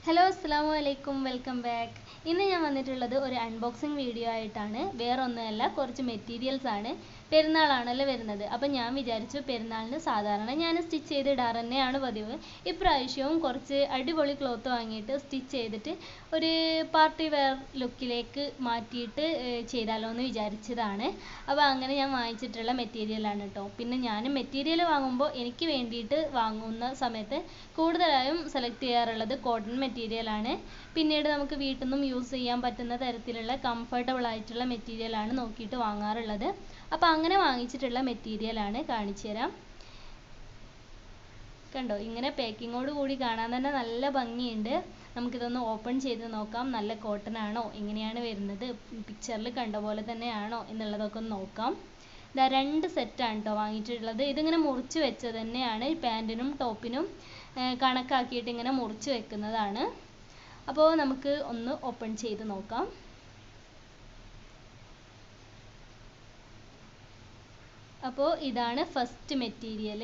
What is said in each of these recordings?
Hello അസ്സലാമു അലൈക്കും welcome back. ഇന്ന് ഞാൻ വന്നിട്ടുള്ളത് ഒരു അൺബോക്സിങ് വീഡിയോ ആയിട്ടാണ്. വേറെ ഒന്നുമല്ല, കുറച്ച് മെറ്റീരിയൽസ് ആണ്. പെരുന്നാളാണല്ലോ വരുന്നത്. അപ്പം ഞാൻ വിചാരിച്ചു പെരുന്നാളിന് സാധാരണ ഞാൻ സ്റ്റിച്ച് ചെയ്തിടാറ് തന്നെയാണ് പതിവ്. ഇപ്രാവശ്യവും കുറച്ച് അടിപൊളി ക്ലോത്ത് വാങ്ങിയിട്ട് സ്റ്റിച്ച് ചെയ്തിട്ട് ഒരു പാർട്ടി വെയർ ലുക്കിലേക്ക് മാറ്റിയിട്ട് ചെയ്താലോ എന്ന് വിചാരിച്ചതാണ്. അപ്പോൾ അങ്ങനെ ഞാൻ വാങ്ങിച്ചിട്ടുള്ള മെറ്റീരിയലാണ് കേട്ടോ. പിന്നെ ഞാൻ മെറ്റീരിയൽ വാങ്ങുമ്പോൾ എനിക്ക് വേണ്ടിയിട്ട് വാങ്ങുന്ന സമയത്ത് കൂടുതലായും സെലക്ട് ചെയ്യാറുള്ളത് കോട്ടൺ മെറ്റീരിയലാണ്. പിന്നീട് നമുക്ക് വീട്ടിൽ നിന്നും യൂസ് ചെയ്യാൻ പറ്റുന്ന തരത്തിലുള്ള കംഫർട്ടബിൾ ആയിട്ടുള്ള മെറ്റീരിയലാണ് നോക്കിയിട്ട് വാങ്ങാറുള്ളത്. അപ്പോൾ അങ്ങനെ വാങ്ങിച്ചിട്ടുള്ള മെറ്റീരിയലാണ് കാണിച്ചു തരാം. കണ്ടോ, ഇങ്ങനെ പാക്കിങ്ങോട് കൂടി കാണാൻ തന്നെ നല്ല ഭംഗിയുണ്ട്. നമുക്കിതൊന്ന് ഓപ്പൺ ചെയ്ത് നോക്കാം. നല്ല കോട്ടൺ ആണോ, എങ്ങനെയാണ് വരുന്നത്, പിക്ചറിൽ കണ്ട പോലെ തന്നെയാണോ എന്നുള്ളതൊക്കെ ഒന്ന് നോക്കാം. ഇതാ 2 സെറ്റാണ് കേട്ടോ വാങ്ങിയിട്ടുള്ളത്. ഇതിങ്ങനെ മുറിച്ച് വെച്ചത് തന്നെയാണ്. പാൻറ്റിനും ടോപ്പിനും കണക്കാക്കിയിട്ട് ഇങ്ങനെ മുറിച്ച് വെക്കുന്നതാണ്. അപ്പോൾ നമുക്ക് ഒന്ന് ഓപ്പൺ ചെയ്ത് നോക്കാം. അപ്പോൾ ഇതാണ് ഫസ്റ്റ് മെറ്റീരിയൽ.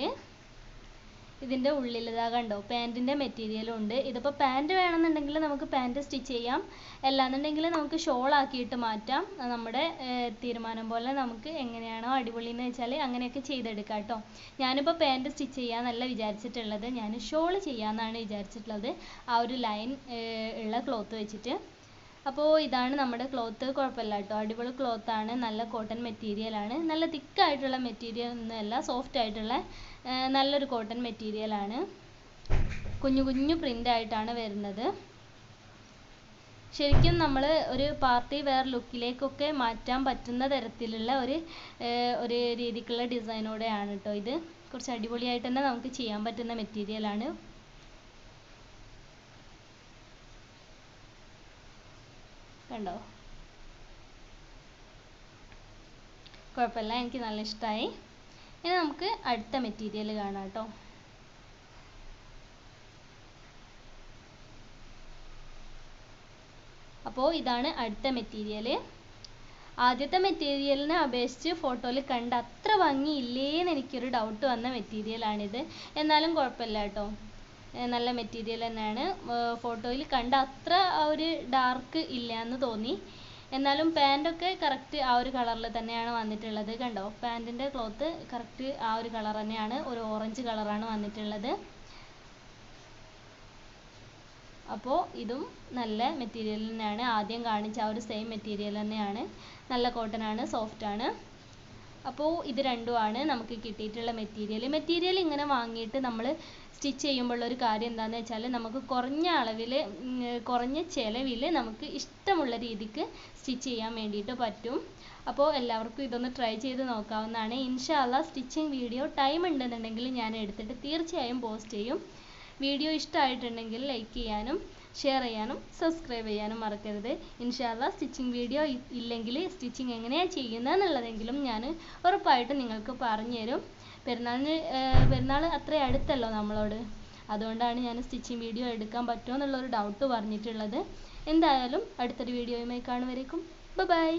ഇതിൻ്റെ ഉള്ളിൽ ഇതാ കണ്ടോ, പാൻറ്റിൻ്റെ മെറ്റീരിയലും ഉണ്ട്. ഇതിപ്പോൾ പാൻറ്റ് വേണമെന്നുണ്ടെങ്കിൽ നമുക്ക് പാൻറ്റ് സ്റ്റിച്ച് ചെയ്യാം, അല്ലാന്നുണ്ടെങ്കിൽ നമുക്ക് ഷോൾ ആക്കിയിട്ട് മാറ്റാം. നമ്മുടെ തീരുമാനം പോലെ നമുക്ക് എങ്ങനെയാണോ അടിപൊളി എന്ന് വെച്ചാൽ അങ്ങനെയൊക്കെ ചെയ്തെടുക്കാം കേട്ടോ. ഞാനിപ്പോൾ പാൻറ്റ് സ്റ്റിച്ച് ചെയ്യാമെന്നല്ല വിചാരിച്ചിട്ടുള്ളത്, ഞാൻ ഷോൾ ചെയ്യാമെന്നാണ് വിചാരിച്ചിട്ടുള്ളത്, ആ ഒരു ലൈൻ ഉള്ള ക്ലോത്ത് വെച്ചിട്ട്. അപ്പോൾ ഇതാണ് നമ്മുടെ ക്ലോത്ത്. കുഴപ്പമില്ല കേട്ടോ, അടിപൊളി ക്ലോത്താണ്. നല്ല കോട്ടൺ മെറ്റീരിയലാണ്. നല്ല തിക്കായിട്ടുള്ള മെറ്റീരിയൽ ഒന്നുമല്ല, സോഫ്റ്റ് ആയിട്ടുള്ള നല്ലൊരു കോട്ടൺ മെറ്റീരിയലാണ്. കുഞ്ഞു കുഞ്ഞു പ്രിൻ്റ് ആയിട്ടാണ് വരുന്നത്. ശരിക്കും നമ്മൾ ഒരു പാർട്ടി വെയർ ലുക്കിലേക്കൊക്കെ മാറ്റാൻ പറ്റുന്ന തരത്തിലുള്ള ഒരു രീതിക്കുള്ള ഡിസൈനോടെയാണ് കേട്ടോ ഇത്. കുറച്ച് അടിപൊളിയായിട്ട് തന്നെ നമുക്ക് ചെയ്യാൻ പറ്റുന്ന മെറ്റീരിയലാണ്. കണ്ടോ, കുഴപ്പമില്ല, എനിക്ക് നല്ല ഇഷ്ടമായി. ഇനി നമുക്ക് അടുത്ത മെറ്റീരിയൽ കാണാം കേട്ടോ. അപ്പോൾ ഇതാണ് അടുത്ത മെറ്റീരിയൽ. ആദ്യത്തെ മെറ്റീരിയലിനെ അപേക്ഷിച്ച് ഫോട്ടോയിൽ കണ്ട അത്ര ഭംഗിയില്ലേന്ന് എനിക്കൊരു ഡൗട്ട് വന്ന മെറ്റീരിയലാണിത്. എന്നാലും കുഴപ്പമില്ല കേട്ടോ, നല്ല മെറ്റീരിയൽ തന്നെയാണ്. ഫോട്ടോയിൽ കണ്ട അത്ര ആ ഒരു ഡാർക്ക് ഇല്ല എന്ന് തോന്നി. എന്നാലും പാൻറ്റൊക്കെ കറക്റ്റ് ആ ഒരു കളറിൽ തന്നെയാണ് വന്നിട്ടുള്ളത്. കണ്ടോ, പാൻറ്റിൻ്റെ ക്ലോത്ത് കറക്റ്റ് ആ ഒരു കളർ തന്നെയാണ്, ഒരു ഓറഞ്ച് കളറാണ് വന്നിട്ടുള്ളത്. അപ്പോൾ ഇതും നല്ല മെറ്റീരിയൽ തന്നെയാണ്. ആദ്യം കാണിച്ച ആ ഒരു സെയിം മെറ്റീരിയൽ തന്നെയാണ്. നല്ല കോട്ടൺ ആണ്, സോഫ്റ്റ് ആണ്. അപ്പോൾ ഇത് രണ്ടുമാണ് നമുക്ക് കിട്ടിയിട്ടുള്ള മെറ്റീരിയൽ. ഇങ്ങനെ വാങ്ങിയിട്ട് നമ്മൾ സ്റ്റിച്ച് ചെയ്യുമ്പോൾ ഒരു കാര്യം എന്താണെന്ന് വെച്ചാൽ നമുക്ക് കുറഞ്ഞ അളവിൽ കുറഞ്ഞ ചിലവിൽ നമുക്ക് ഇഷ്ടമുള്ള രീതിക്ക് സ്റ്റിച്ച് ചെയ്യാൻ വേണ്ടിയിട്ട് പറ്റും. അപ്പോൾ എല്ലാവർക്കും ഇതൊന്ന് ട്രൈ ചെയ്ത് നോക്കാവുന്നതാണ്. ഇൻഷാ അല്ലാഹ് സ്റ്റിച്ചിങ് വീഡിയോ ടൈം ഉണ്ടെന്നുണ്ടെങ്കിൽ ഞാൻ എടുത്തിട്ട് തീർച്ചയായും പോസ്റ്റ് ചെയ്യും. വീഡിയോ ഇഷ്ടമായിട്ടുണ്ടെങ്കിൽ ലൈക്ക് ചെയ്യാനും ഷെയർ ചെയ്യാനും സബ്സ്ക്രൈബ് ചെയ്യാനും മറക്കരുത്. ഇൻഷാ അല്ലാഹ് സ്റ്റിച്ചിങ് വീഡിയോ ഇല്ലെങ്കിൽ സ്റ്റിച്ചിങ് എങ്ങനെയാണ് ചെയ്യുന്നതെന്നുള്ളതെങ്കിലും ഞാൻ ഉറപ്പായിട്ടും നിങ്ങൾക്ക് പറഞ്ഞു തരും. പെരുന്നാൾ അത്ര അടുത്തല്ലോ നമ്മളോട്, അതുകൊണ്ടാണ് ഞാൻ സ്റ്റിച്ചിങ് വീഡിയോ എടുക്കാൻ പറ്റുമോ എന്നുള്ളൊരു ഡൗട്ട് പറഞ്ഞിട്ടുള്ളത്. എന്തായാലും അടുത്തൊരു വീഡിയോയുമായി കാണുവരേക്കും ബൈ.